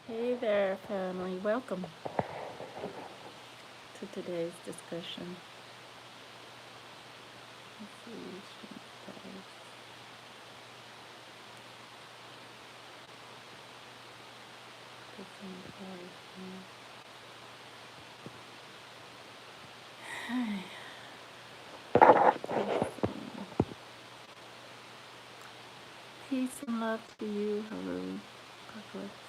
Hey there, family. Welcome to today's discussion. Let's see, stream status. Put some cards in. Peace and love to you. Hello, Apocalypse.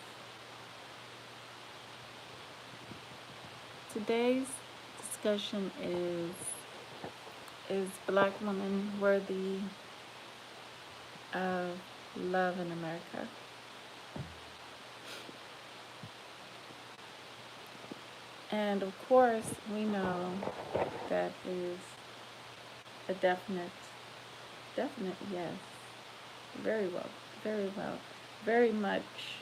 Today's discussion is Black women worthy of love in America? And of course, we know that is a definite yes. Very well, very well. Very much,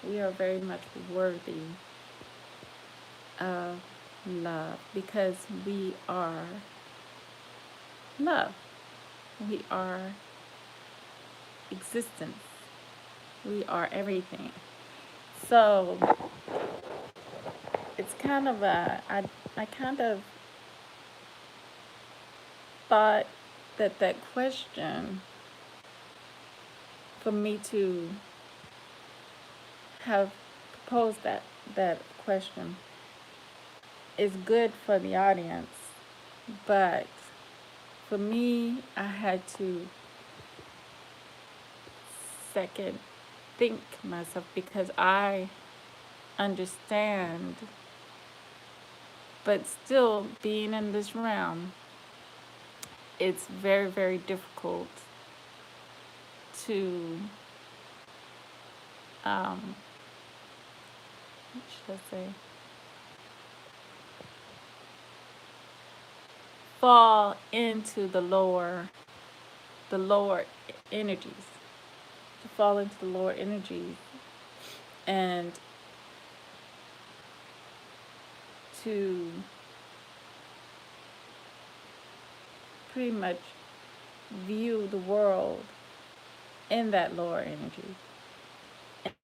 we are very much worthy of love because we are love. We are existence. We are everything. So it's kind of I kind of thought that question for me to have proposed that question is good for the audience, but for me, I had to second think myself because I understand, but still being in this realm, it's very, very difficult to, what should I say, fall into the lower energies, to fall into the lower energies and to pretty much view the world in that lower energy. And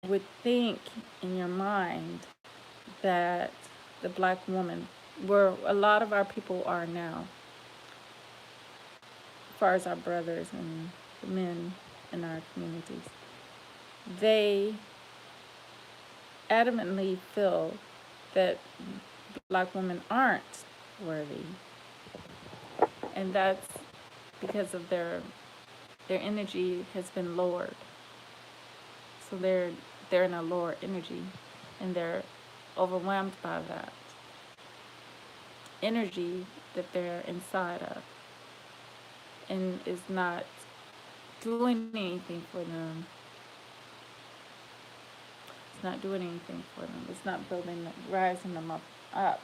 would think in your mind that the Black woman, where a lot of our people are now, as far as our brothers and the men in our communities, they adamantly feel that Black women aren't worthy, and that's because of their energy has been lowered. So they're in a lower energy, and they're overwhelmed by that energy that they're inside of, and is not doing anything for them. It's not doing anything for them. It's not building, rising them up.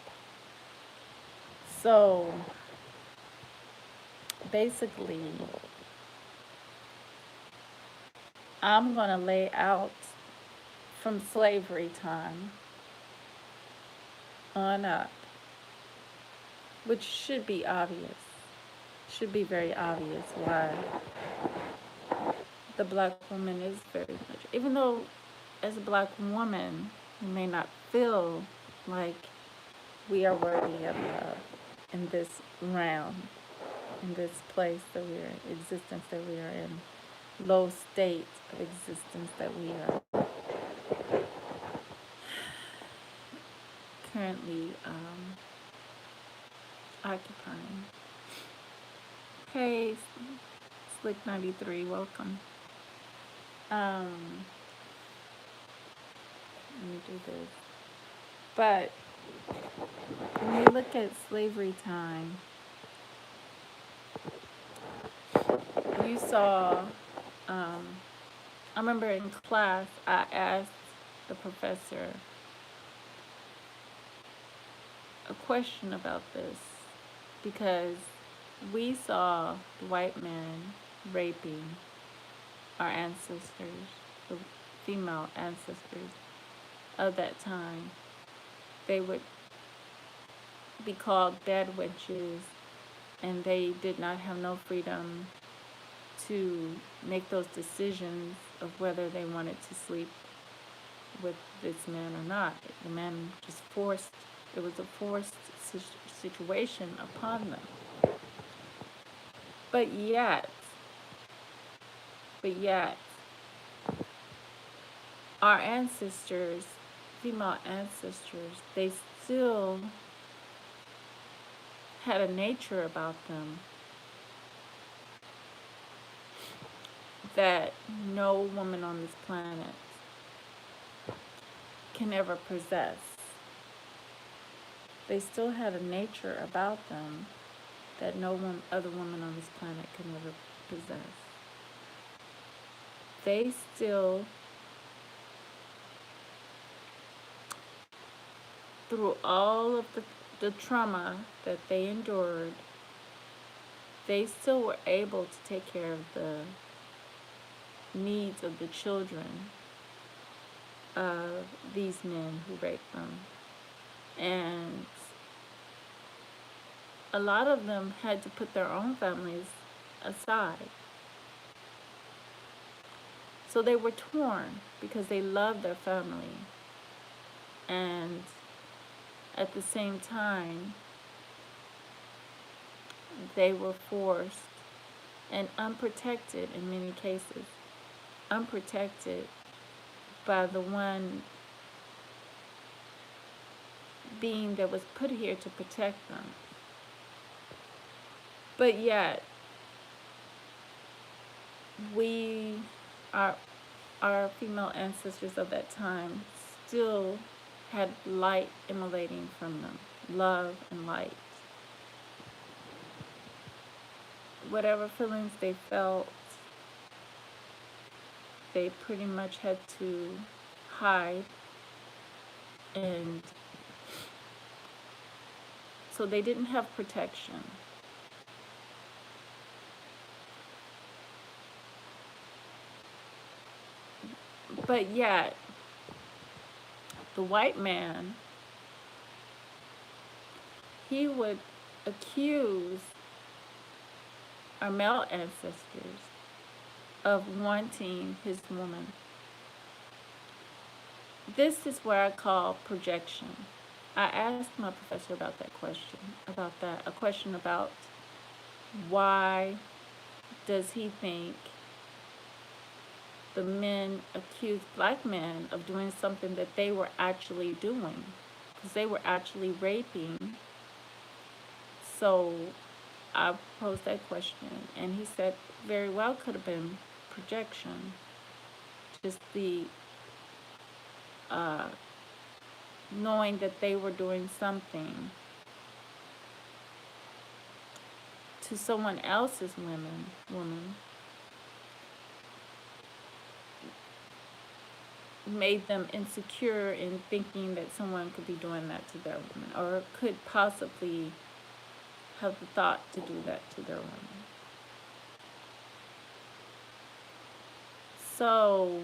So basically, I'm going to lay out from slavery time on up, which should be obvious. Should be very obvious why the Black woman is very much, even though as a Black woman, you may not feel like we are worthy of love in this realm, in this place that we are in, existence that we are in, low state of existence that we are currently occupying. Hey, Slick 93, welcome. Let me do this. But when we look at slavery time, you saw, I remember in class, I asked the professor a question about this because we saw the white men raping our ancestors, the female ancestors of that time. They would be called bed witches, and they did not have no freedom to make those decisions of whether they wanted to sleep with this man or not. The man just forced, it was a forced situation upon them. But yet, but yet, our ancestors, female ancestors, they still had a nature about them that no woman on this planet can ever possess. They still had a nature about them that no one, other woman on this planet can ever possess. They still, through all of the trauma that they endured, they still were able to take care of the needs of the children of these men who raped them. And a lot of them had to put their own families aside. So they were torn because they loved their family. And at the same time, they were forced and unprotected in many cases, unprotected by the one being that was put here to protect them. But yet, we, our female ancestors of that time still had light emanating from them, love and light. Whatever feelings they felt, they pretty much had to hide, and so they didn't have protection. But yet, the white man, he would accuse our male ancestors of wanting his woman. This is where I call projection. I asked my professor about that question, a question about why does he think the men accuse black men of doing something that they were actually doing, because they were actually raping. So I posed that question, and he said very well could have been projection, just the knowing that they were doing something to someone else's woman made them insecure in thinking that someone could be doing that to their woman, or could possibly have the thought to do that to their woman. So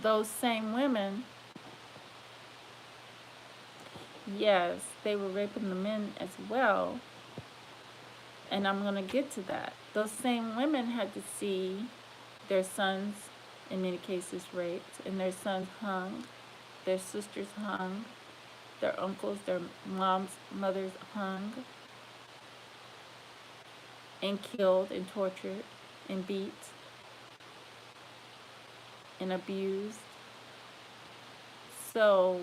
those same women, yes, they were raping the men as well, and I'm going to get to that. Those same women had to see their sons, in many cases, raped, and their sons hung, their sisters hung, their uncles, their mothers hung, and killed, and tortured, and beat, and abused. So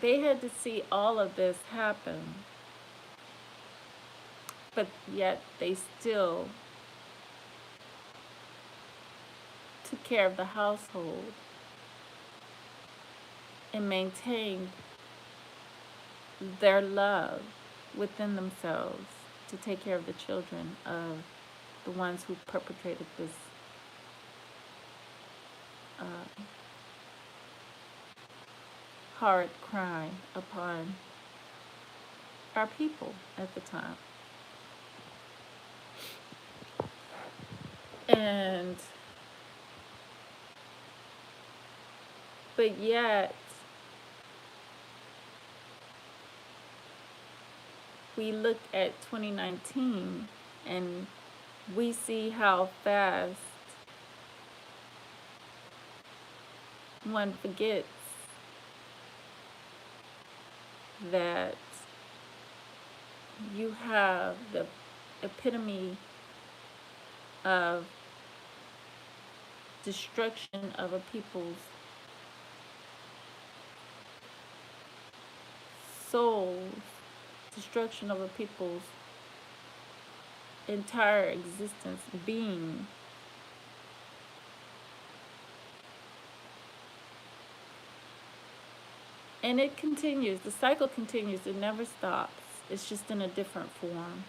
they had to see all of this happen, but yet they still took care of the household and maintained their love within themselves to take care of the children of the ones who perpetrated this horrid crime upon our people at the time. And But yet, we look at 2019 and we see how fast one forgets that you have the epitome of destruction of a people's souls, destruction of a people's entire existence, being. And it continues, the cycle continues, it never stops. It's just in a different form.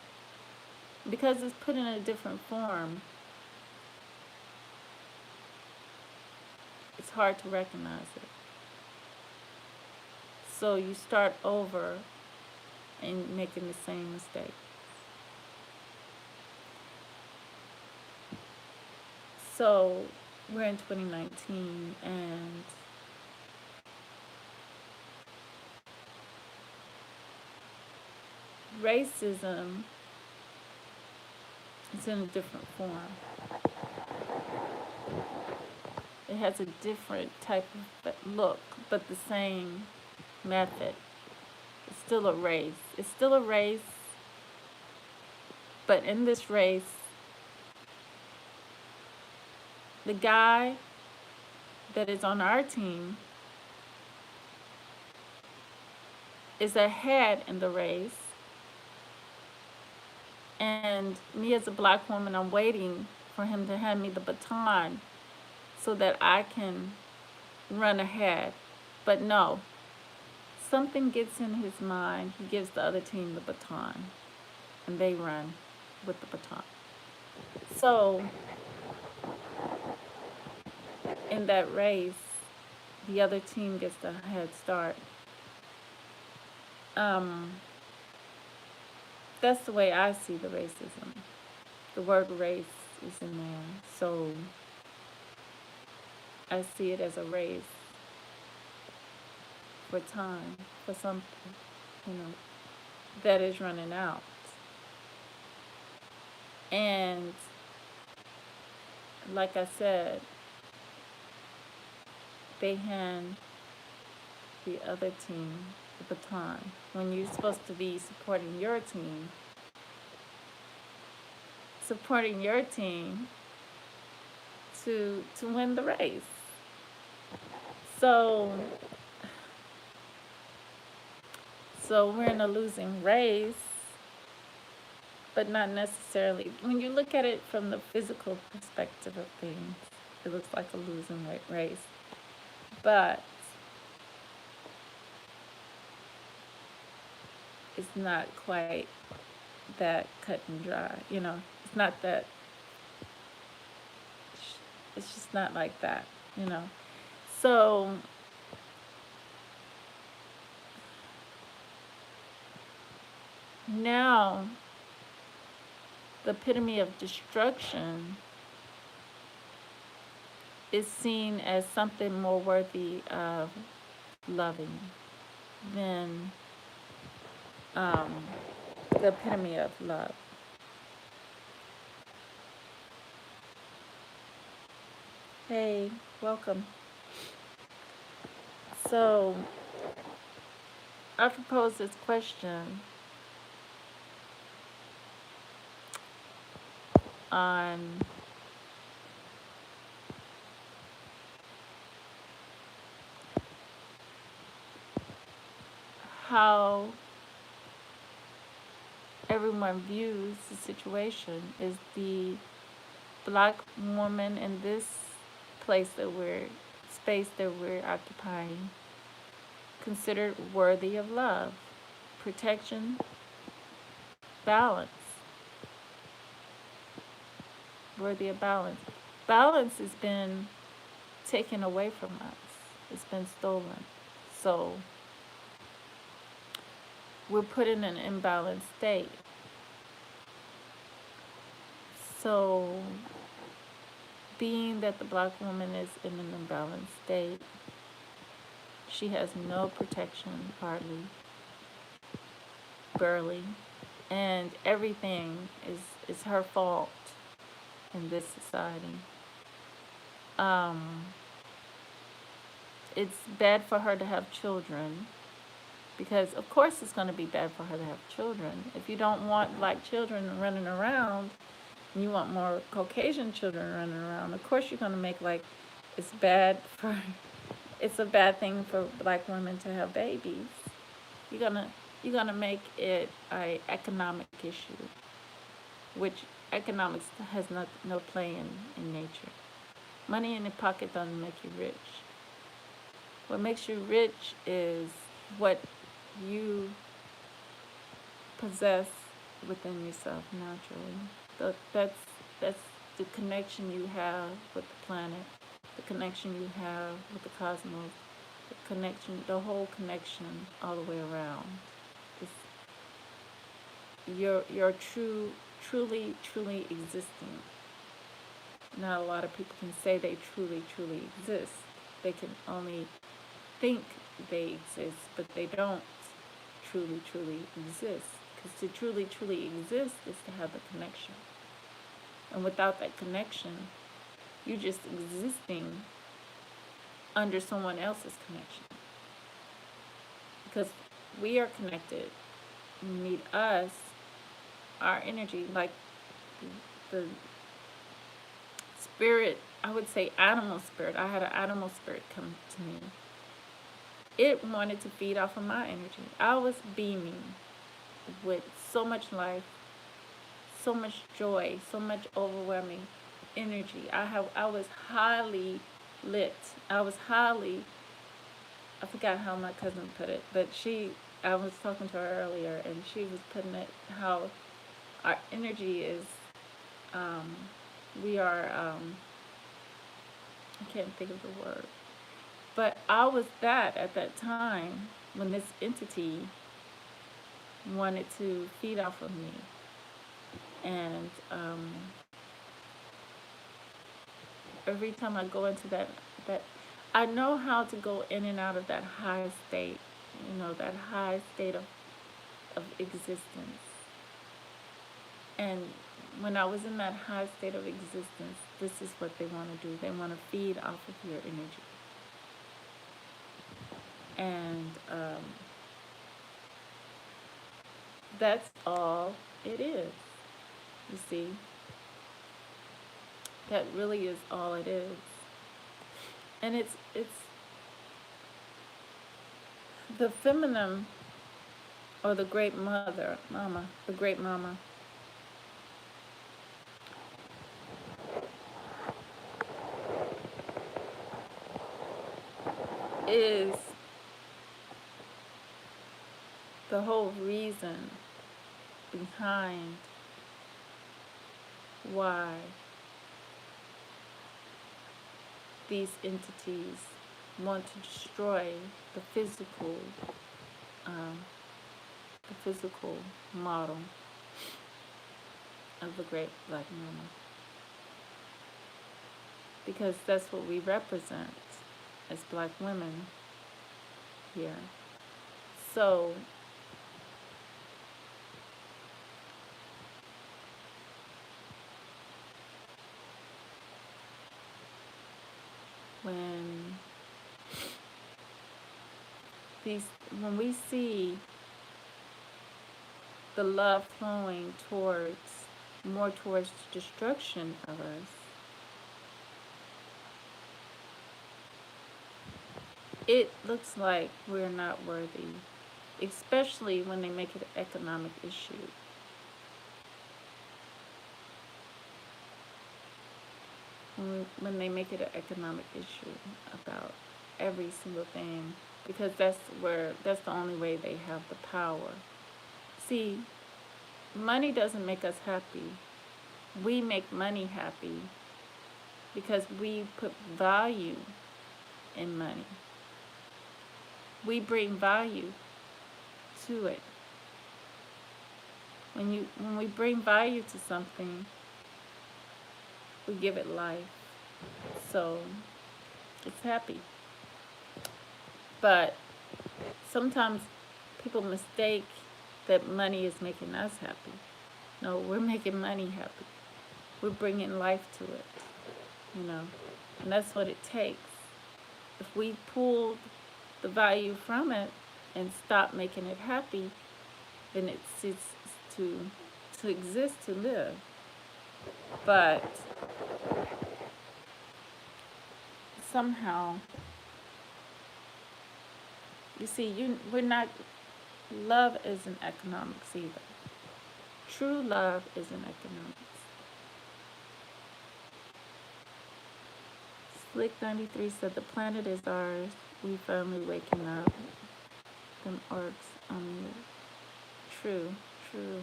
Because it's put in a different form, it's hard to recognize it. So you start over and making the same mistake. So we're in 2019 and racism is in a different form. It has a different type of look, but the same method. It's still a race. It's still a race, but in this race, the guy that is on our team is ahead in the race. And me as a black woman, I'm waiting for him to hand me the baton so that I can run ahead. But no, something gets in his mind. He gives the other team the baton and they run with the baton. So in that race, the other team gets the head start. That's the way I see the racism. The word race is in there. So I see it as a race for time, for something, that is running out. And like I said, they hand the other team the baton when you're supposed to be supporting your team to win the race. So we're in a losing race, but not necessarily. When you look at it from the physical perspective of things, it looks like a losing race. But it's not quite that cut and dry, It's not that, it's just not like that, So now the epitome of destruction is seen as something more worthy of loving than the epitome of love. Hey, welcome. So I propose this question on how everyone views the situation. Is the black woman in this space that we're occupying considered worthy of love, protection, balance? Worthy of balance. Balance has been taken away from us. It's been stolen. So we're put in an imbalanced state. So being that the black woman is in an imbalanced state, She has no protection, hardly, barely, and everything is her fault in this society. Um, it's bad for her to have children because, of course, it's going to be bad for her to have children. If you don't want black children running around, and you want more Caucasian children running around, of course, you're going to make like it's bad for it's a bad thing for black women to have babies. You're gonna you're gonna make it a economic issue, which economics has no play in nature. Money in the pocket doesn't make you rich. What makes you rich is what you possess within yourself naturally. That's the connection you have with the planet, the connection you have with the cosmos, the whole connection all the way around. It's, you're truly existing. Not a lot of people can say they truly exist. They can only think they exist, but they don't truly exist. Because to truly exist is to have the connection. And without that connection, you're just existing under someone else's connection. Because we are connected. You need us, our energy, like the spirit, I would say animal spirit. I had an animal spirit come to me. It wanted to feed off of my energy. I was beaming with so much life, so much joy, so much overwhelming energy. I was highly lit. I forgot how my cousin put it, but I was talking to her earlier, and she was putting it how our energy is, we are, I can't think of the word, but I was that at that time when this entity wanted to feed off of me. And every time I go into that I know how to go in and out of that high state, that high state of existence. And when I was in that high state of existence, this is what they want to do. They want to feed off of your energy. And that's all it is. You see? That really is all it is. And it's the feminine, or the great mother, mama, the great mama, is the whole reason behind why these entities want to destroy the physical model of the great black mama. Because that's what we represent as black women here. So when we see the love flowing more towards destruction of us, it looks like we're not worthy, especially when they make it an economic issue. When they make it an economic issue about every single thing, because that's the only way they have the power. See, money doesn't make us happy. We make money happy because we put value in money. We bring value to it. When we bring value to something, we give it life. So it's happy. But sometimes people mistake that money is making us happy. No, we're making money happy. We're bringing life to it, you know, and that's what it takes. If we pulled the value from it and stop making it happy, then it ceases to exist, to live. But somehow, you see, we're not. Love isn't economics either. True love isn't economics. Slick 93 said the planet is ours. We finally waking up. Them orcs on you. True, true.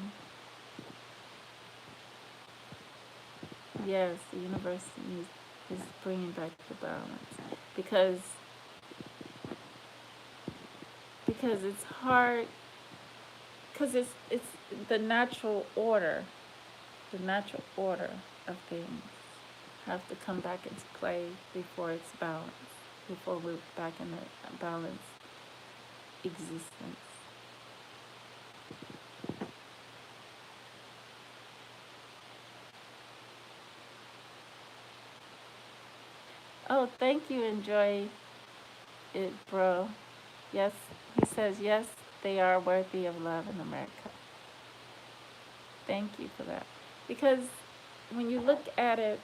Yes, the universe is bringing back the balance because it's hard, because it's the natural order, the natural order of things have to come back into play before it's balanced, before we're back in a balanced existence. Oh, thank you. Enjoy it, bro. Yes, he says, yes, they are worthy of love in America. Thank you for that. Because when you look at it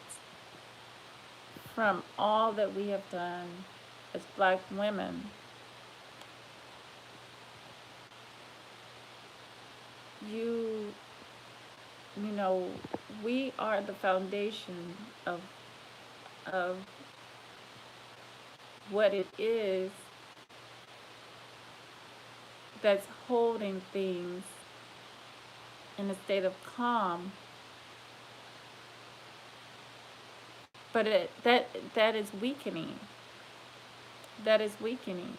from all that we have done as black women, you you know, we are the foundation of what it is that's holding things in a state of calm. But that is weakening. That is weakening.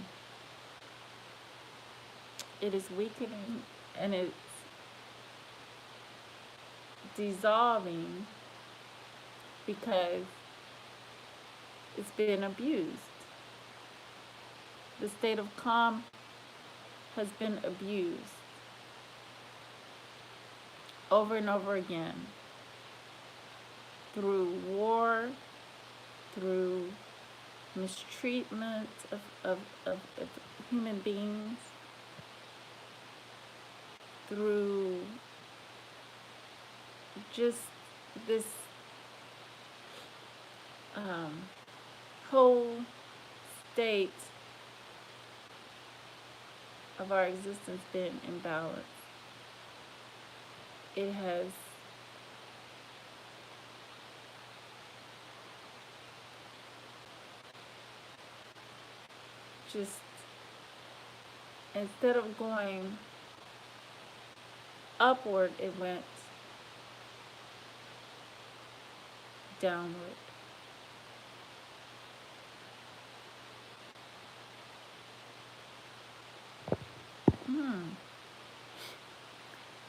It is weakening, and it's dissolving because it's been abused. The state of calm has been abused over and over again through war, through mistreatment of human beings, through just this whole state of our existence being imbalanced. It has just, instead of going upward, it went downward.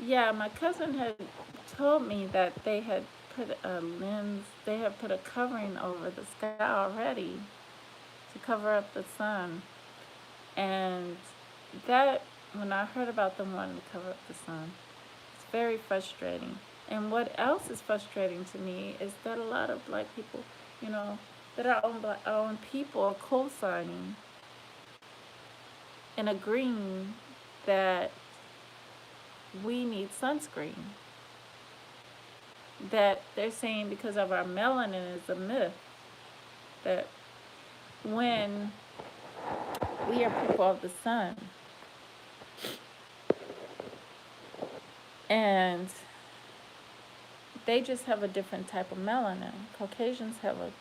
Yeah, my cousin had told me that they had put a lens, they had put a covering over the sky already to cover up the sun. And that, when I heard about them wanting to cover up the sun, it's very frustrating. And what else is frustrating to me is that a lot of black people, you know, that our own people are co-signing and agreeing that we need sunscreen. That they're saying because of our melanin is a myth. That when we are people of the sun, and they just have a different type of melanin. Caucasians have a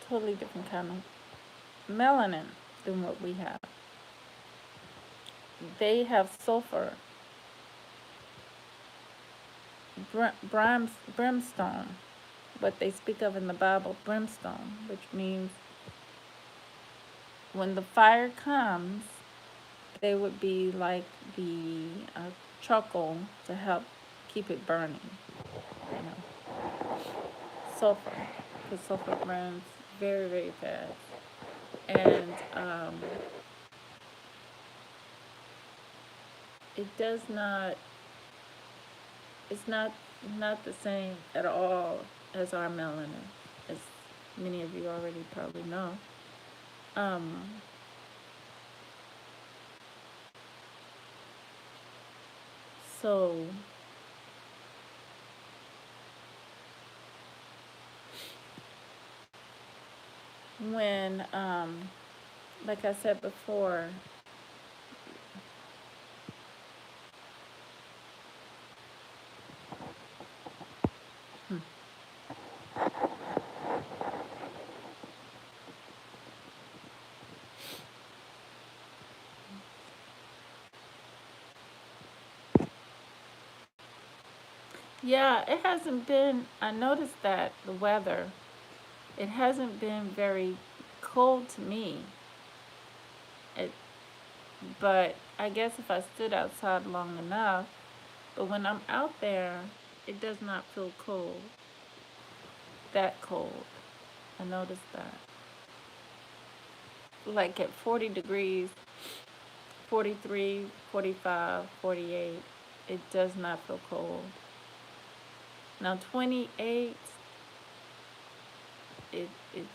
totally different kind of melanin than what we have. They have sulfur, brimstone, what they speak of in the Bible, brimstone, which means when the fire comes, they would be like the charcoal to help keep it burning. You know, sulfur, because sulfur burns very, very fast. And it does not, it's not the same at all as our melanin, as many of you already probably know. Um, so when, like I said before, yeah, it hasn't been, I noticed that the weather, it hasn't been very cold to me. It, but I guess if I stood outside long enough, but when I'm out there, it does not feel cold, that cold. I noticed that. Like at 40 degrees, 43, 45, 48, it does not feel cold. Now 28, it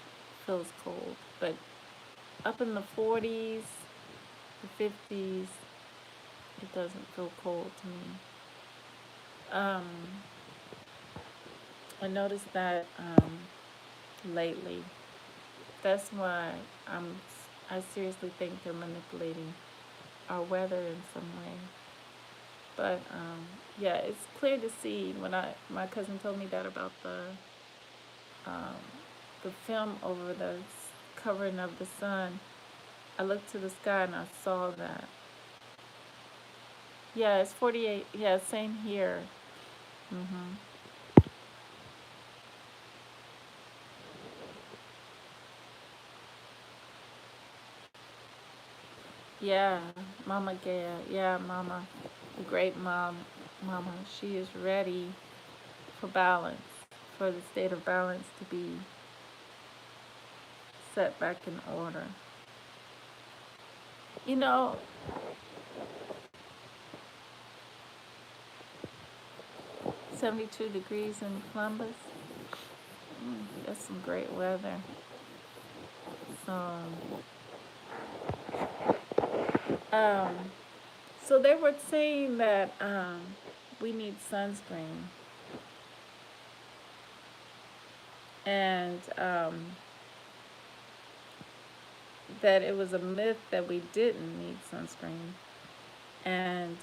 feels cold, but up in the 40s, the 50s, it doesn't feel cold to me. Um, I noticed that lately. That's why I'm. I seriously think they're manipulating our weather in some way. But yeah, it's clear to see when my cousin told me that about um, the film over the covering of the sun. I looked to the sky and I saw that. Yeah, it's 48. Yeah, same here. Mhm. Yeah, Mama Gail. Yeah, Mama, great mom, Mama. She is ready for balance, for the state of balance to be set back in order. You know, 72 degrees in Columbus. That's some great weather. So, um, so they were saying that we need sunscreen, and that it was a myth that we didn't need sunscreen, and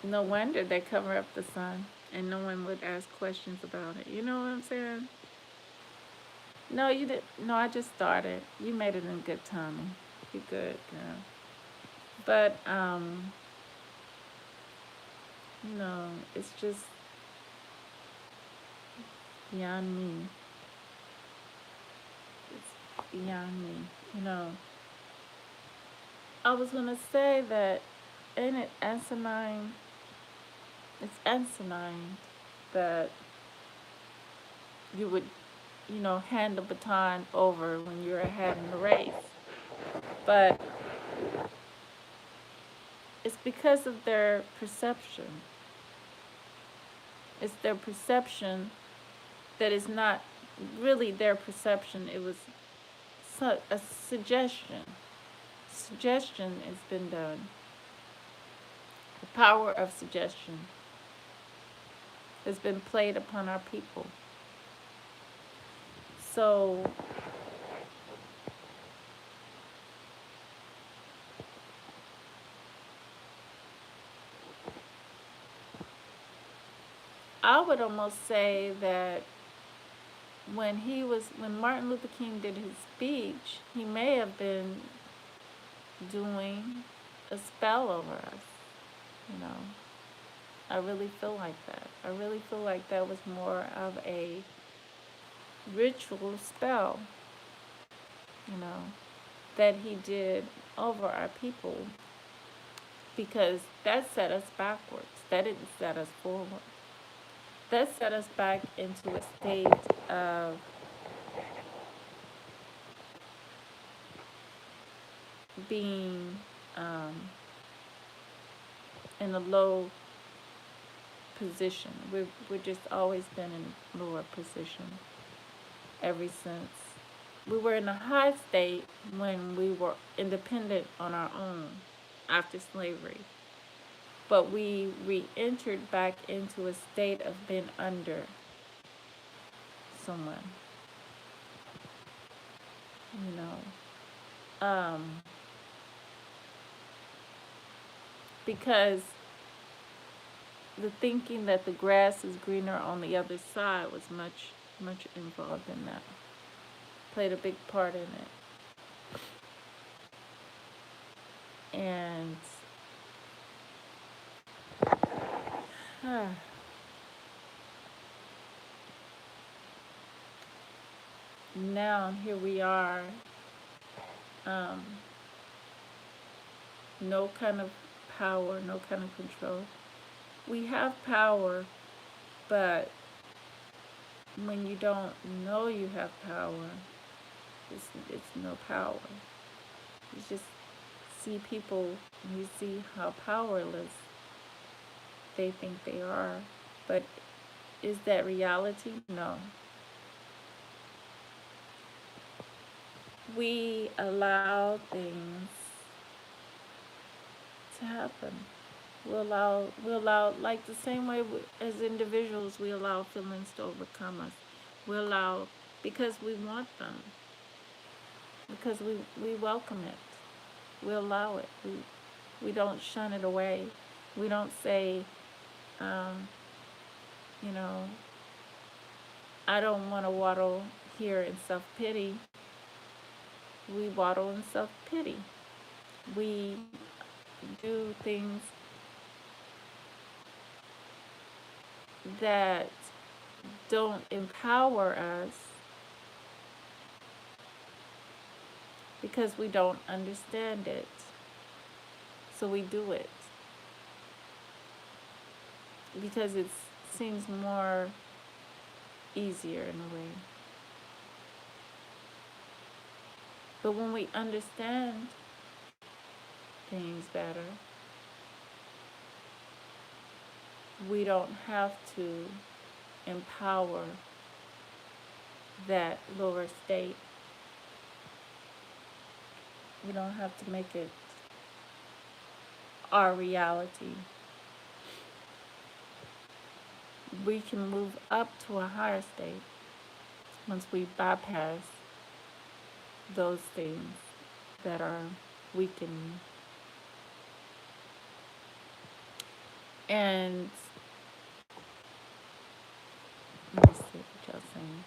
no wonder they cover up the sun, and no one would ask questions about it. You know what I'm saying? No, you did. No, I just started. You made it in good timing. You good, girl. But it's just beyond me. It's beyond me. You know, I was gonna say that, ain't it asinine? It's asinine that you would, hand the baton over when you're ahead in the race. But it's because of their perception. It's their perception that is not really their perception. It was a suggestion. Suggestion has been done. The power of suggestion has been played upon our people. So I would almost say that when Martin Luther King did his speech, he may have been doing a spell over us. You know, I really feel like that. I really feel like that was more of a ritual spell, you know, that he did over our people, because that set us backwards. That didn't set us forward. That set us back into a state of being um, in a low position. We've just always been in lower position ever since. We were in a high state when we were independent on our own after slavery. But we re entered back into a state of being under someone, you know. Because the thinking that the grass is greener on the other side was much involved in that. Played a big part in it. And now here we are. Um, no kind of power, no kind of control. We have power, but when you don't know you have power, it's no power. You just see people and you see how powerless they think they are. But is that reality? No. We allow things to happen. We allow like the same way as individuals, we allow feelings to overcome us. We allow because we want them, because we welcome it. We allow it. We don't shun it away. We don't say, um, you know, I don't want to waddle here in self pity. We waddle in self pity. We do things that don't empower us because we don't understand it. So we do it because it seems more easier in a way. But when we understand things better, we don't have to empower that lower state. We don't have to make it our reality. We can move up to a higher state once we bypass those things that are weakening. And let me see what y'all saying.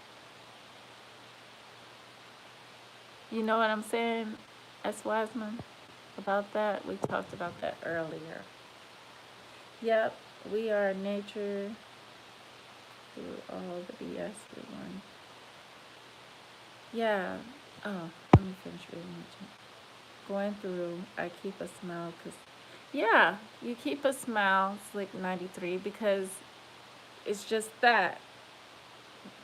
You know what I'm saying, S. Wiseman, about that? We talked about that earlier. Yep, we are nature through all the BS we learn. Yeah. Oh, let me finish reading it. Going through, I keep a smile because, yeah, you keep a smile, Slick 93, because it's just that.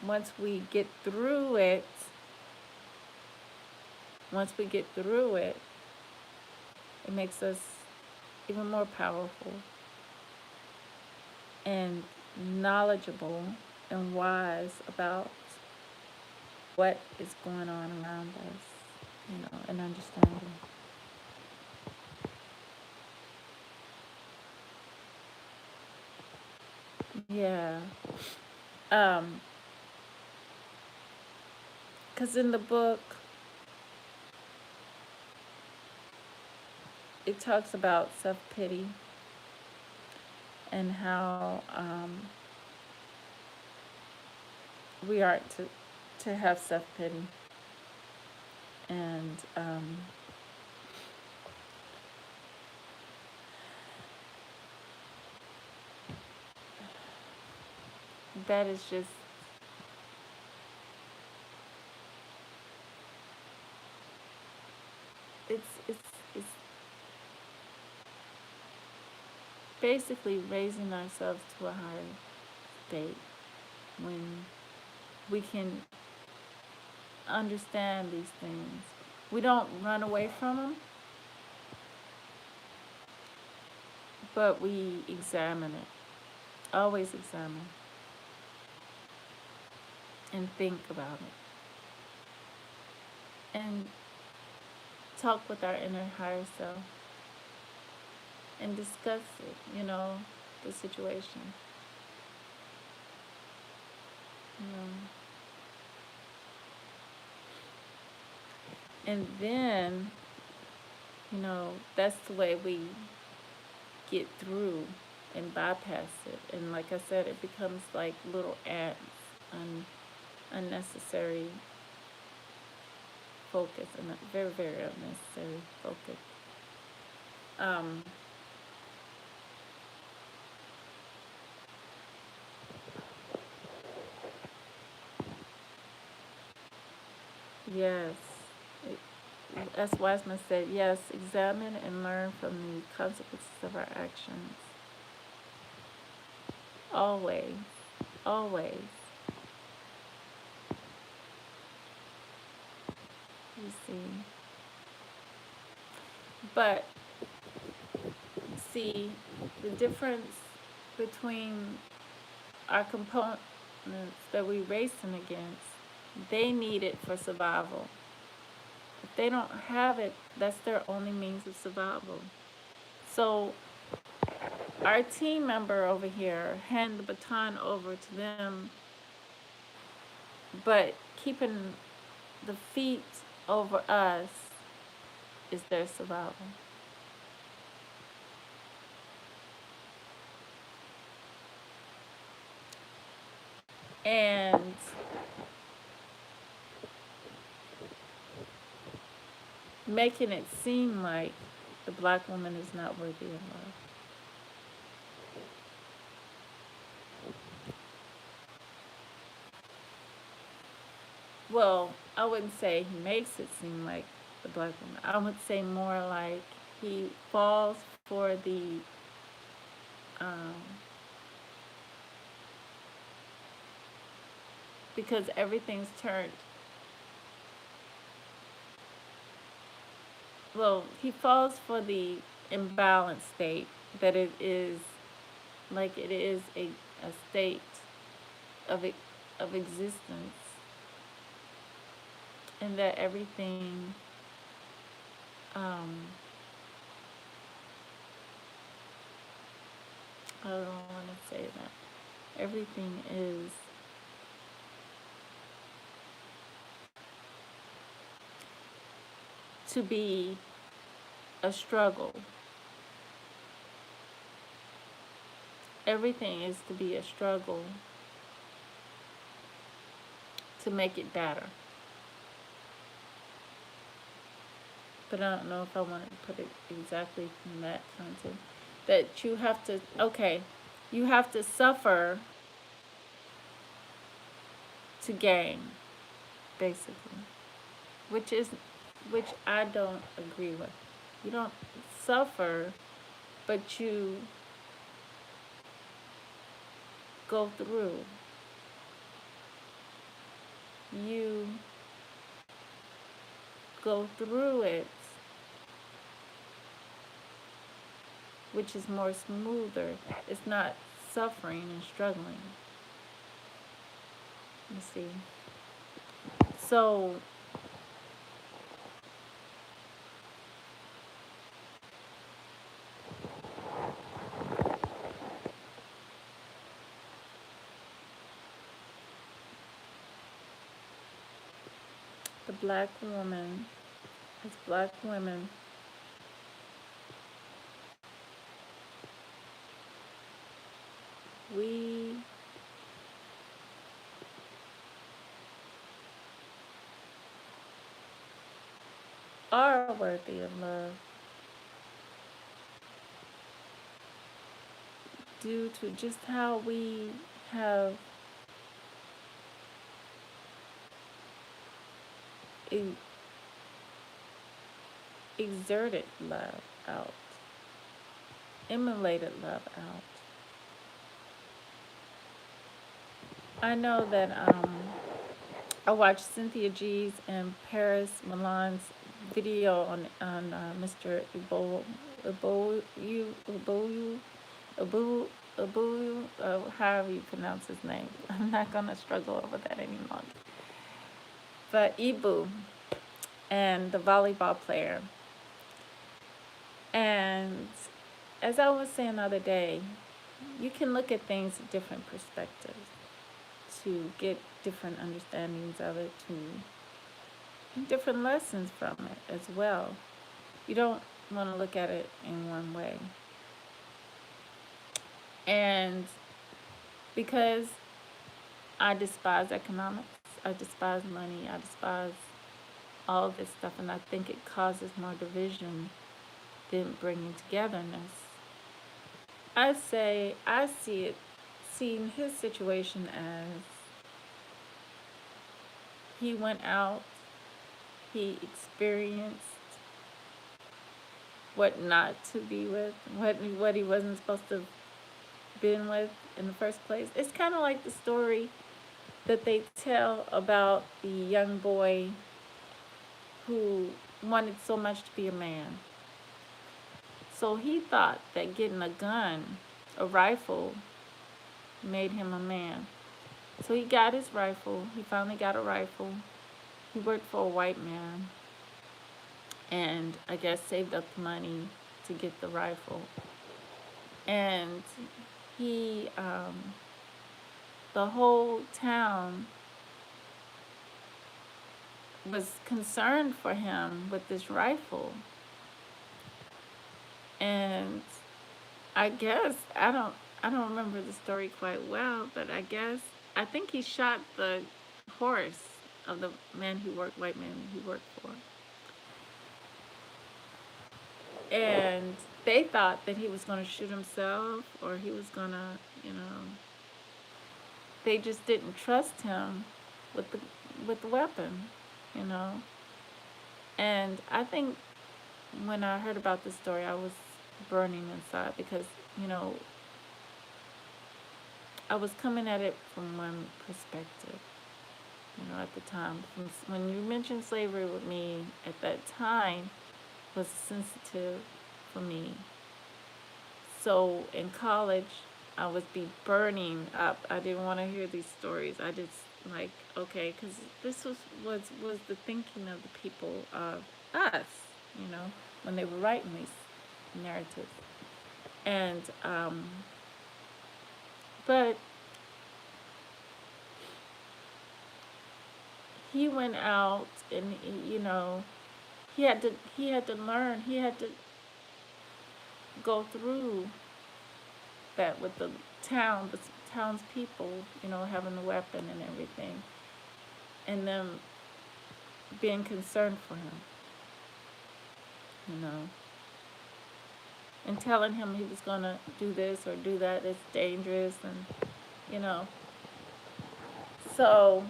Once we get through it, it makes us even more powerful and knowledgeable and wise about what is going on around us, and understanding. Yeah. Because in the book, it talks about self pity and how we are to have self pity. And that is just it's basically raising ourselves to a higher state when we can understand these things. We don't run away from them. but we examine it. Always examine and think about it and talk with our inner higher self and discuss it, the situation. You know. And then, that's the way we get through and bypass it. And like I said, it becomes like little ants, unnecessary focus, and very, very unnecessary focus. Um, yes. It, as Wiseman said, yes, examine and learn from the consequences of our actions. Always. Always. You see. But, see, the difference between our components that we're racing against, they need it for survival. If they don't have it, that's their only means of survival. So our team member over here hand the baton over to them, but keeping the feet over us is their survival. And making it seem like the black woman is not worthy of love. Well, I wouldn't say he makes it seem like the black woman. I would say more like he falls for the um, because everything's turned. Well, he falls for the imbalanced state that it is, like it is a state of of existence, and that everything um, I don't want to say that everything is to be a struggle. Everything is to be a struggle to make it better. But I don't know if I want to put it exactly in that content. That you have to, okay, you have to suffer to gain, basically, which is, which I don't agree with. You don't suffer, but you go through. You go through it, which is more smoother. It's not suffering and struggling. You see. So the black woman, as black women, we are worthy of love due to just how we have exerted love out, emulated love out. I know that I watched Cynthia G's and Paris Milan's video on Mr. Ebola, Abu, Abu, Abu, however you pronounce his name. I'm not gonna struggle over that any longer. But Ibu and the volleyball player. And as I was saying the other day, you can look at things in different perspectives to get different understandings of it, to different lessons from it as well. You don't want to look at it in one way. And because I despise economics, I despise money, I despise all this stuff, and I think it causes more division than bringing togetherness. I seeing his situation as he went out, he experienced what not to be with, what he wasn't supposed to have been with in the first place. It's kind of like the story that they tell about the young boy who wanted so much to be a man. So he thought that getting a gun, a rifle, made him a man. So he got his rifle. He finally got a rifle. He worked for a white man and I guess saved up the money to get the rifle. And he, the whole town was concerned for him with this rifle. And I guess I don't remember the story quite well, but I think he shot the horse of the white man he worked for. And they thought that he was going to shoot himself or he was going to, they just didn't trust him with the weapon, you know. And I think when I heard about this story, I was burning inside because, I was coming at it from one perspective, at the time. When you mentioned slavery with me at that time was sensitive for me. So in college, I would be burning up. I didn't want to hear these stories. I just like, okay, because this was the thinking of the people of us, when they were writing these narratives. And but he went out and he had to learn. He had to go through that with the townspeople, having the weapon and everything, and them being concerned for him, and telling him he was gonna do this or do that. It's dangerous, and so,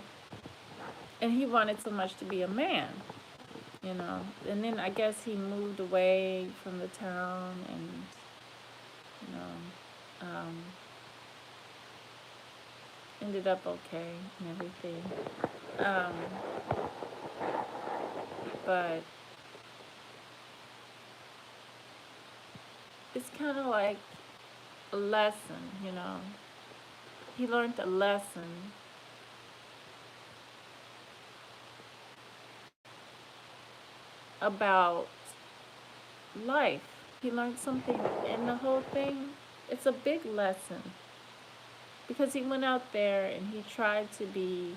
and he wanted so much to be a man, and then I guess he moved away from the town and ended up okay and everything. But it's kind of like a lesson, He learned a lesson about life. He learned something, and the whole thing, it's a big lesson. Because he went out there and he tried to be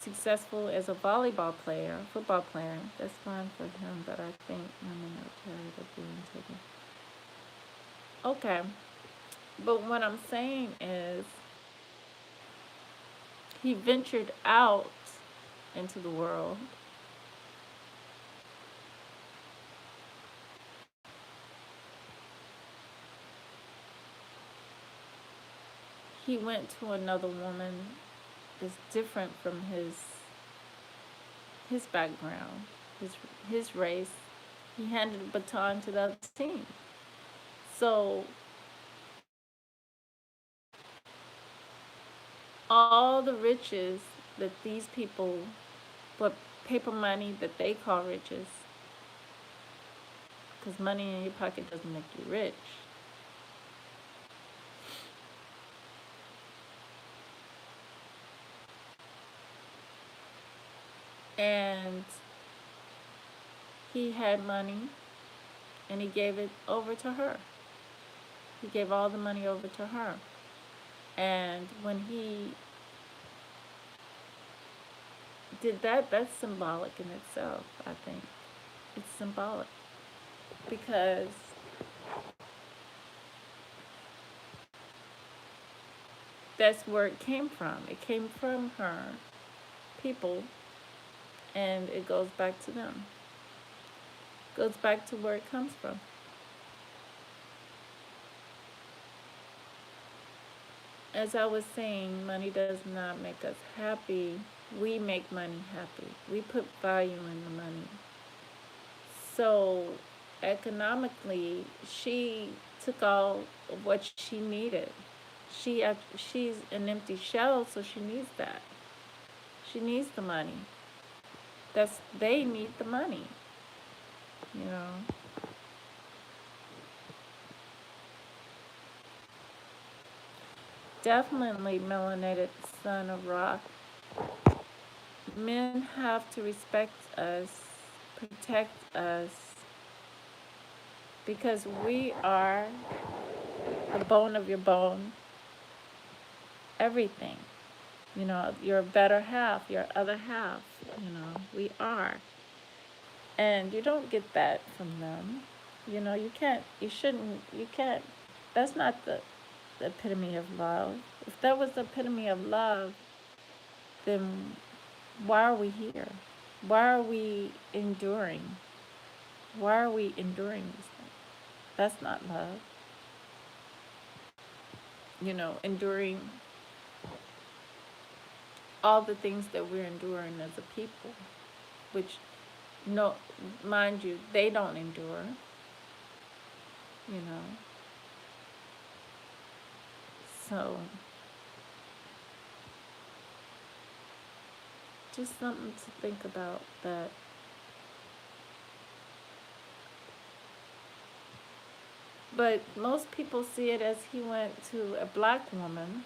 successful as a football player. That's fine for him, but I think I'm in military to being taken. Okay. But what I'm saying is he ventured out into the world. He went to another woman that's different from his background, his race. He handed the baton to the other team. So all the riches that these people, what paper money that they call riches, because money in your pocket doesn't make you rich. And he had money and he gave it over to her. He gave all the money over to her. And when he did that, that's symbolic in itself, I think. It's symbolic because that's where it came from. It came from her people, and it goes back to them. It goes back to where it comes from. As I was saying, money does not make us happy. We make money happy. We put value in the money. So economically, she took all of what she needed. She's an empty shell, so she needs that. She needs the money. They need the money, you know. Definitely melanated son of rock. Men have to respect us, protect us, because we are the bone of your bone, everything. You know, your better half, your other half, you know, we are. And you don't get that from them. You know, you can't, that's not the epitome of love. If that was the epitome of love, then why are we here? Why are we enduring? Why are we enduring these things? That's not love. You know, enduring all the things that we're enduring as a people, which, no, mind you, they don't endure, you know. So, just something to think about that. But most people see it as he went to a black woman.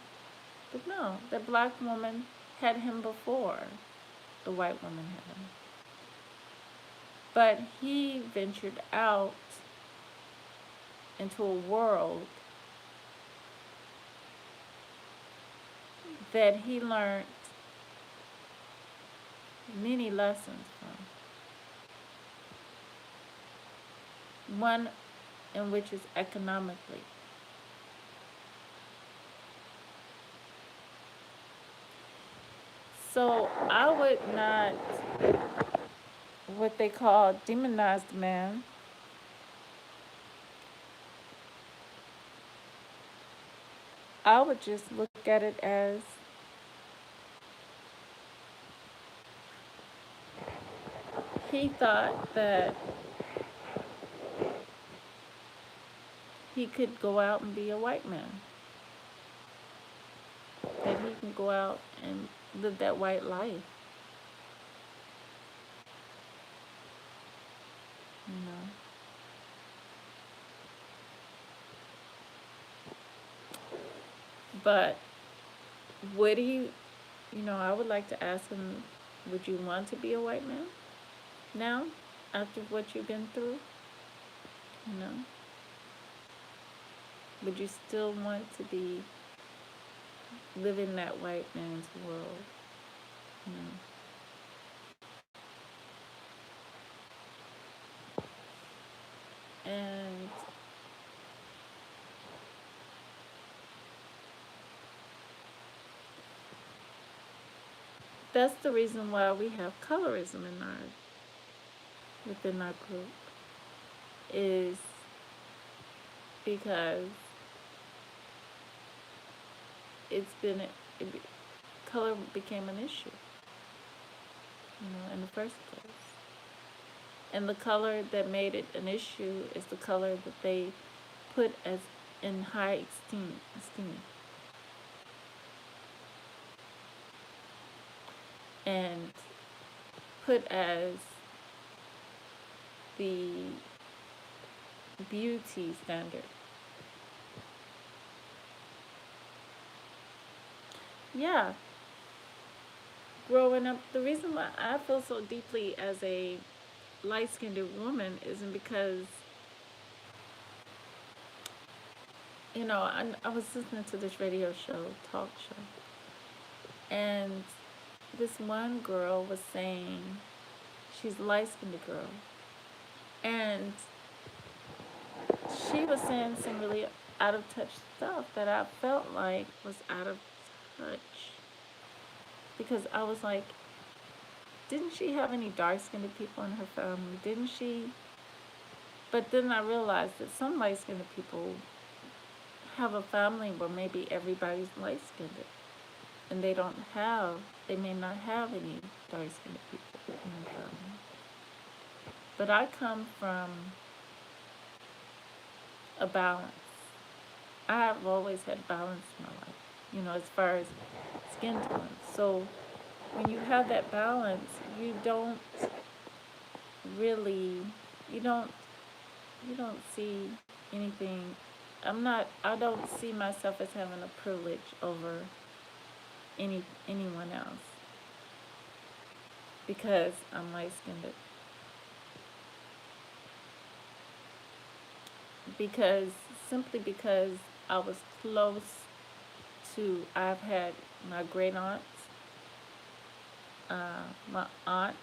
But no, the black woman had him before the white woman had him. But he ventured out into a world that he learned many lessons from. One in which is economically. So I would not, what they call, demonize the man. I would just look at it as he thought that he could go out and be a white man. That he can go out and live that white life. You know. But would he, you know, I would like to ask him, would you want to be a white man now, after what you've been through? You know? Would you still want to be living that white man's world? You know? And that's the reason why we have colorism within our group, is because color became an issue, you know, in the first place. And the color that made it an issue is the color that they put as in high esteem. And put as the beauty standard. Yeah, growing up, the reason why I feel so deeply as a light-skinned woman isn't because, I was listening to this radio show, talk show, and this one girl was saying, she's a light-skinned girl, and she was saying some really out of touch stuff that I felt like was out of touch. Because I was like, didn't she have any dark skinned people in her family? Didn't she? But then I realized that some light skinned people have a family where maybe everybody's light skinned. And they may not have any dark skinned people in their family. But I come from a balance. I have always had balance in my life, as far as skin tone. So when you have that balance, you don't really, you don't, you don't see anything. I don't see myself as having a privilege over anyone else because I'm light skinned. Because simply because I was close I've had my great aunts, my aunts,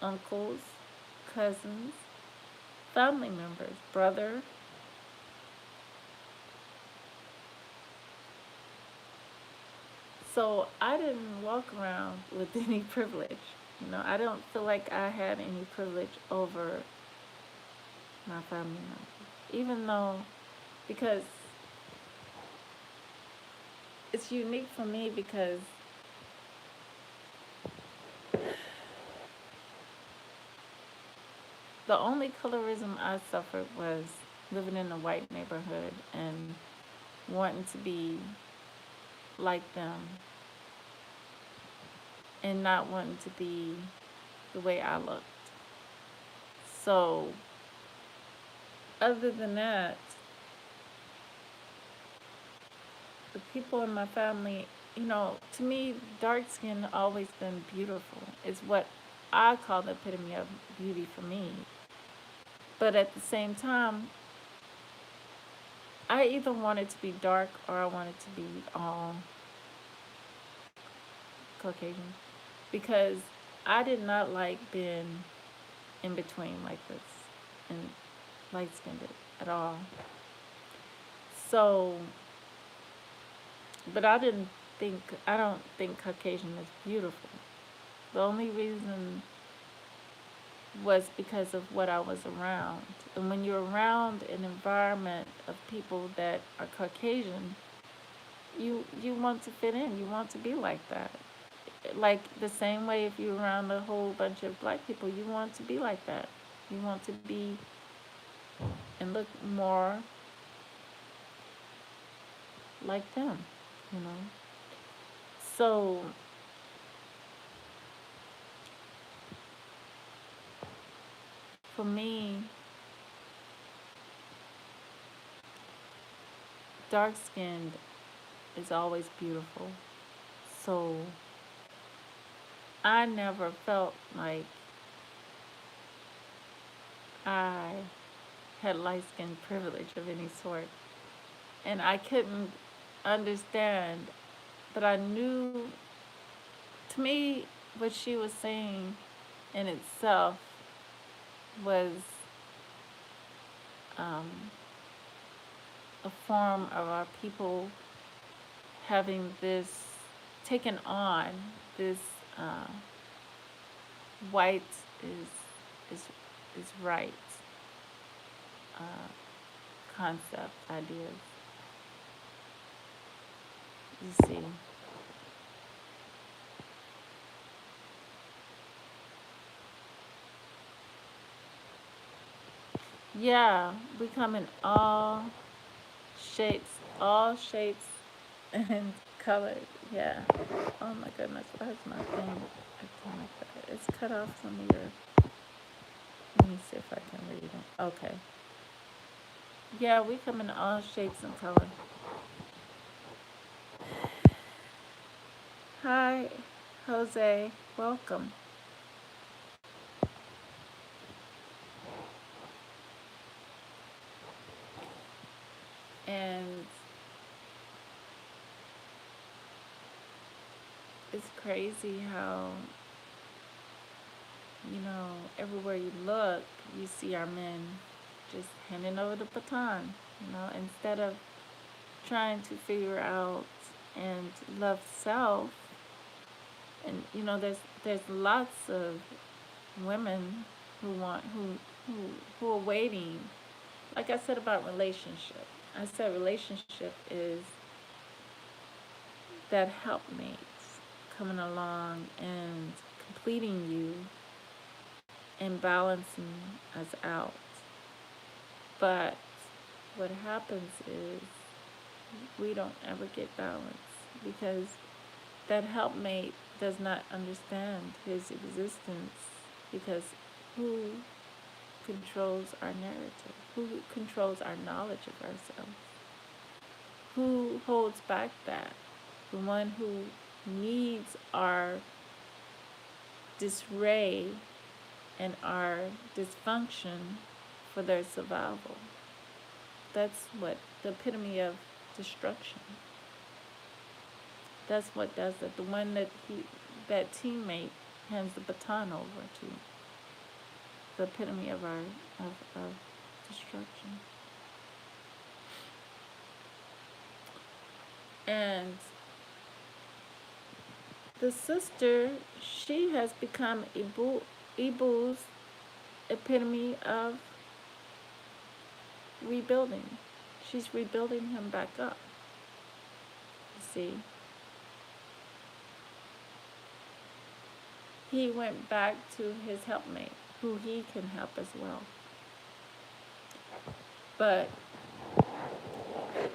uncles, cousins, family members, brother. So I didn't walk around with any privilege. I don't feel like I had any privilege over my family members. Even though, because it's unique for me because the only colorism I suffered was living in a white neighborhood and wanting to be like them and not wanting to be the way I looked. So, other than that, the people in my family, to me, dark skin always been beautiful. It's what I call the epitome of beauty for me. But at the same time, I either wanted to be dark or I wanted to be all Caucasian because I did not like being in between like this and light skinned at all. So, but I don't think Caucasian is beautiful. The only reason was because of what I was around. And when you're around an environment of people that are Caucasian, you want to fit in. You want to be like that. Like the same way if you're around a whole bunch of black people, you want to be like that. You want to be and look more like them, you know. So for me, dark skinned is always beautiful. So I never felt like I had light skin privilege of any sort. And I couldn't understand, but I knew, to me, what she was saying in itself was um, a form of our people having this, taken on this white is is right uh, concept, ideas. You see. Yeah, we come in shapes, all shapes and colors. Yeah. Oh my goodness, why is my thing acting like that? It's cut off some of your. Let me see if I can read it. Okay. Yeah, we come in all shapes and color. Hi, Jose. Welcome. And it's crazy how, everywhere you look, you see our men just handing over the baton, instead of trying to figure out and love self. And there's lots of women who want who are waiting. Like I said about relationship, I said relationship is that helpmates coming along and completing you and balancing us out. But what happens is we don't ever get balance because that helpmate does not understand his existence, because who controls our narrative? Who controls our knowledge of ourselves? Who holds back that? The one who needs our disarray and our dysfunction for their survival. That's what the epitome of destruction. That's what does it. The one that teammate hands the baton over to. The epitome of of destruction. And the sister, she has become Ibu's epitome of rebuilding. She's rebuilding him back up. You see, he went back to his helpmate, who he can help as well. But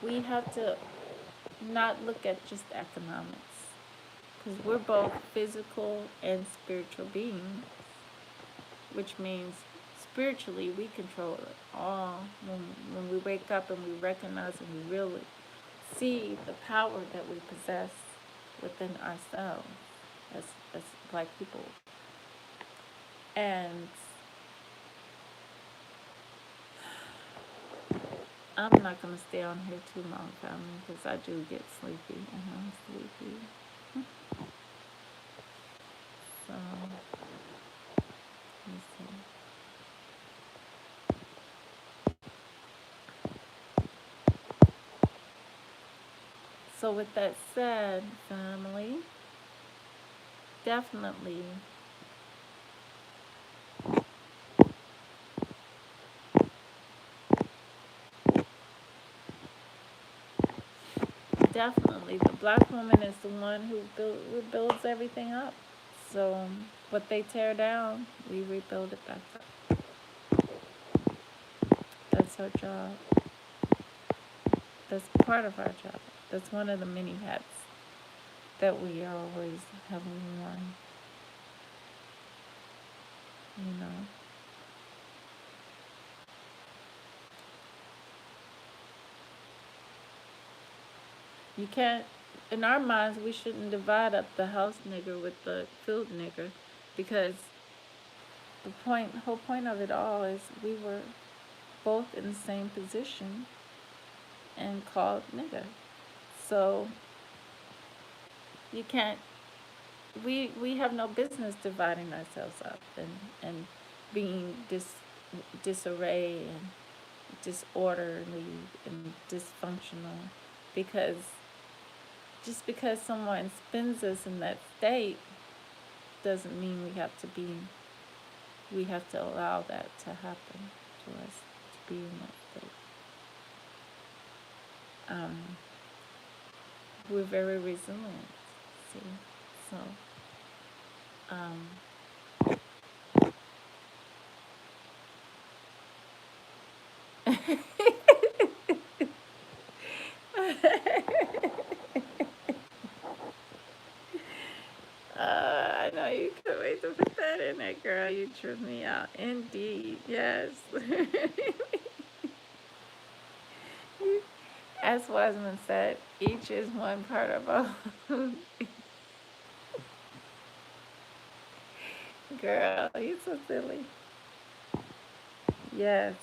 we have to not look at just economics, because we're both physical and spiritual beings, which means spiritually we control it all. When we wake up and we recognize and we really see the power that we possess within ourselves as Black people. And I'm not going to stay on here too long, family, because I do get sleepy and I'm sleepy. So, let me see. So, with that said, family, definitely definitely the Black woman is the one who builds everything up. So what they tear down, we rebuild it back up. That's our job. That's part of our job. That's one of the many hats that we are always having worn. You know. You can't, in our minds, we shouldn't divide up the house nigger with the field nigger, because whole point of it all is we were both in the same position and called nigger. So you can't, we have no business dividing ourselves up and being disarray and disorderly and dysfunctional, because just because someone spins us in that state doesn't mean we have to allow that to happen to us, to be in that state. We're very resilient, see? So, um, I know you couldn't wait to put that in there, girl. You tripped me out. Indeed, yes. As Wiseman said, each is one part of a girl. You're so silly. Yes,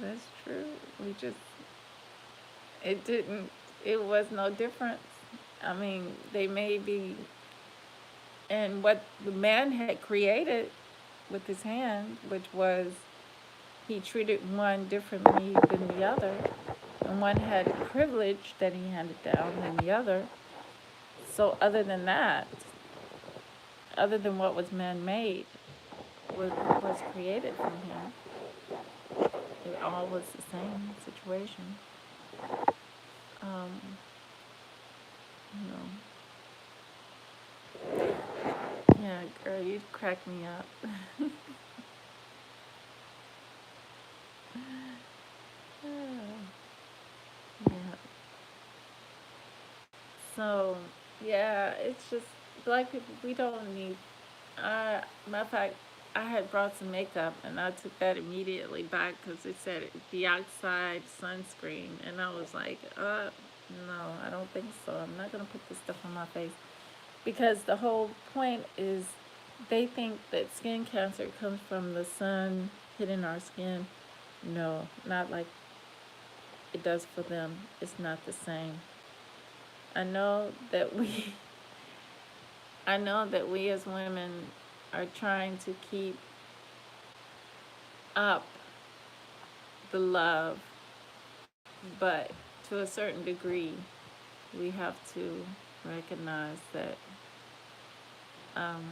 that's true. We just, it didn't, it was no difference. I mean, they may be, and what the man had created with his hand, which was he treated one differently than the other, and one had privilege that he handed down than the other. So, other than that, other than what was man made, what was created from him, it all was the same situation. Um, you know, yeah, girl, you crack me up. Yeah. So, yeah, it's just black people. We don't need. Matter of fact, I had brought some makeup and I took that immediately back because it said dioxide sunscreen, and I was like, no, I don't think so. I'm not gonna put this stuff on my face because the whole point is they think that skin cancer comes from the sun hitting our skin. No, not like it does for them. It's not the same. I know that we I know that we as women are trying to keep up the love, but to a certain degree, we have to recognize that um,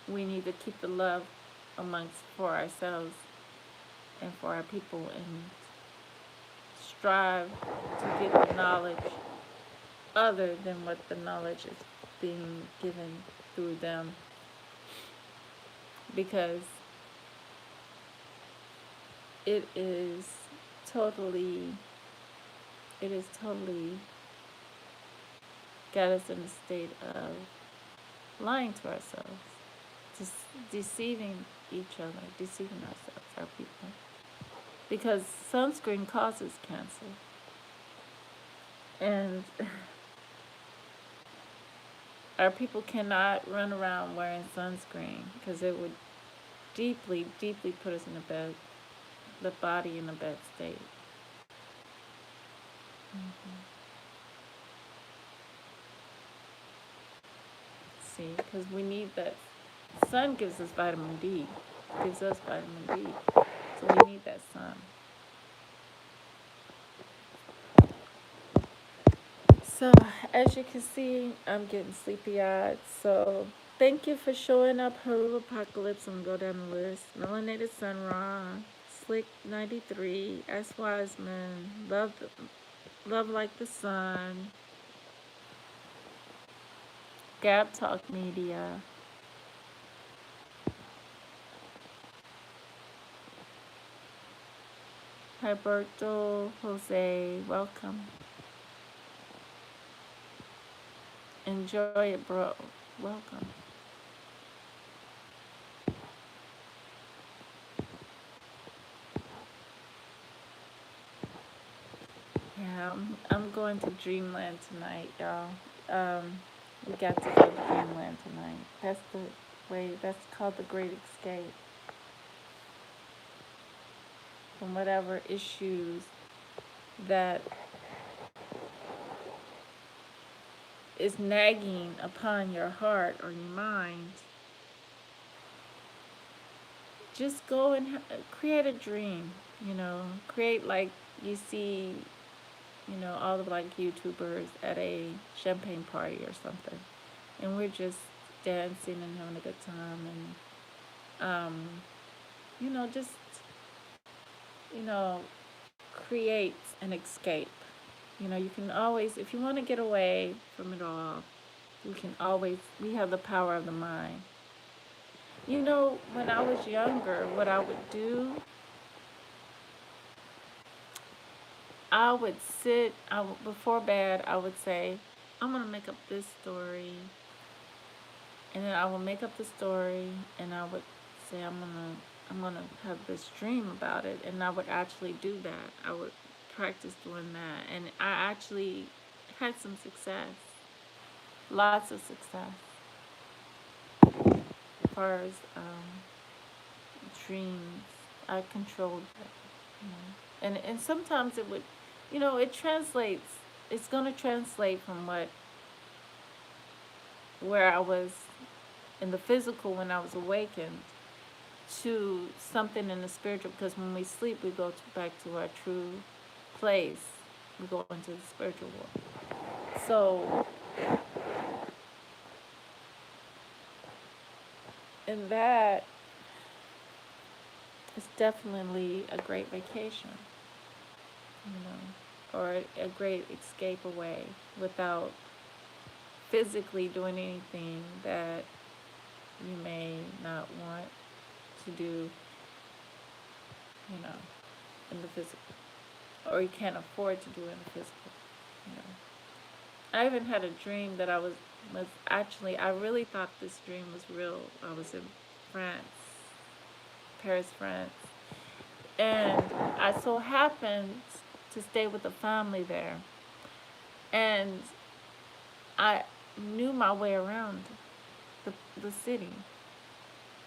we need to keep the love amongst for ourselves and for our people and strive to get the knowledge other than what the knowledge is being given through them, because it is totally it is totally got us in a state of lying to ourselves, just deceiving each other, deceiving ourselves, our people, because sunscreen causes cancer, and our people cannot run around wearing sunscreen because it would deeply, deeply put us in the body in a bad state. Mm-hmm. See, because we need that. Sun gives us vitamin D, gives us vitamin D, so we need that sun. So, as you can see, I'm getting sleepy eyed. So, thank you for showing up, Haru Apocalypse. I'm gonna go down the list. Melanated Sun Ra, Slick 93, S Wiseman, Love Like the Sun, Gab Talk Media, Herberto Jose, welcome. Enjoy it, bro. Welcome. Yeah, I'm going to Dreamland tonight, y'all. We got to go to Dreamland tonight. That's the way. That's called the Great Escape from whatever issues that is nagging upon your heart or your mind. Just go and create a dream. Create like you see, all the like YouTubers at a champagne party or something, and we're just dancing and having a good time, and just you know create an escape. You can always, if you want to get away from it all, you can always, we have the power of the mind. When I was younger, what I would do, I would sit, before bed, I would say, I'm gonna make up this story, and then I will make up the story, and I would say I'm gonna have this dream about it, and I would actually do that. I would practice doing that, and I actually had some success, lots of success, as far as dreams. I controlled it, you know. And sometimes it would, it translates. It's gonna translate from where I was in the physical when I was awakened to something in the spiritual, because when we sleep we go back to our true place. We go into the spiritual world. So in that, it's definitely a great vacation, or a great escape away without physically doing anything that you may not want to do, you know, in the physical, or you can't afford to do in the physical, you know. I even had a dream that was actually, I really thought this dream was real. I was in France, Paris, France, and I so happened to stay with a family there, and I knew my way around the city.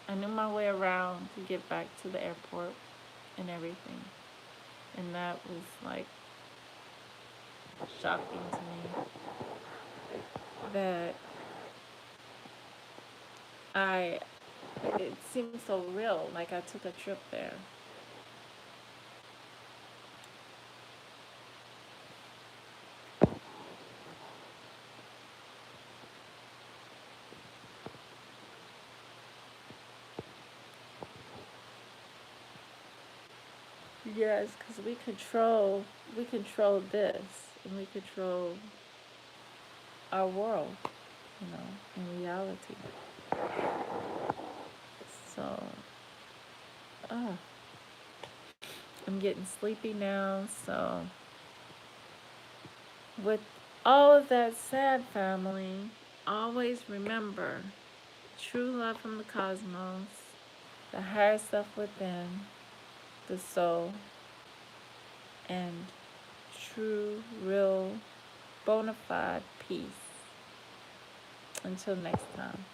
I knew my way around to get back to the airport and everything, and that was like shocking to me that I it seemed so real, like I took a trip there. Yes, because we control this, and we control our world, in reality. So, uh, I'm getting sleepy now. So, with all of that said, family, always remember true love from the cosmos, the higher self within, the soul, and true, real, bona fide peace. Until next time.